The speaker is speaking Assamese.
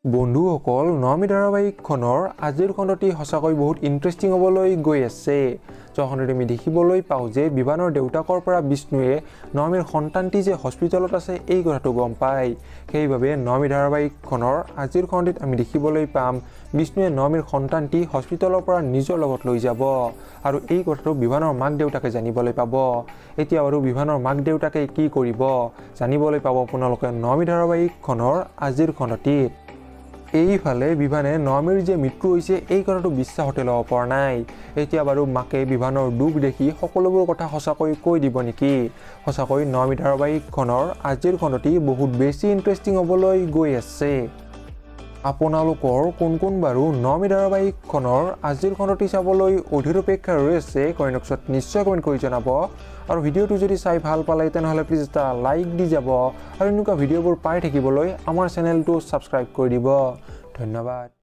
বন্ধুসকল নমি ধাৰাবাহিকখনৰ আজিৰ খণ্ডটি সঁচাকৈ বহুত ইণ্টাৰেষ্টিং হ'বলৈ গৈ আছে। যখনতে আমি দেখিবলৈ পাওঁ যে বিভানৰ দেউতাকৰ পৰা বিষ্ণুৱে নমিৰ সন্তানটি যে হস্পিটেলত আছে এই কথাটো গম পায়। সেইবাবে নমি ধাৰাবাহিকখনৰ আজিৰ খণ্ডটিত আমি দেখিবলৈ পাম বিষ্ণুৱে নমিৰ সন্তানটি হস্পিটেলৰ পৰা নিজৰ লগত লৈ যাব আৰু এই কথাটো বিভানৰ মাক দেউতাকে জানিবলৈ পাব। এতিয়া বাৰু বিভানৰ মাক দেউতাকে কি কৰিব জানিবলৈ পাব আপোনালোকে নমি ধাৰাবাহিকখনৰ আজিৰ খণ্ডটিত। এইফালে বিভানে নমিৰ যে মৃত্যু হৈছে এই কথাটো বিশ্বাসতে ল'ব পৰা নাই। এতিয়া বাৰু মাকে বিভানৰ দুখ দেখি সকলোবোৰ কথা সঁচাকৈ কৈ দিব নেকি? সঁচাকৈ নমি ধাৰাবাহিকখনৰ আজিৰ খণ্ডটি বহুত বেছি ইণ্টাৰেষ্টিং হ'বলৈ গৈ আছে। আপোনালোকৰ কোন বাৰু নমি ধাৰাবাহিকখনৰ আজিৰ খণ্ডটি চাবলৈ অধীৰ অপেক্ষা ৰৈ আছে কমেণ্ট বক্সত নিশ্চয় কমেণ্ট কৰি জনাব। আৰু ভিডিঅ'টো যদি চাই ভাল পালে তেনেহ'লে প্লিজ এটা লাইক দি যাব আৰু এনেকুৱা ভিডিঅ'বোৰ পাই থাকিবলৈ আমাৰ চেনেলটো ছাবস্ক্ৰাইব কৰি দিব। ধন্যবাদ।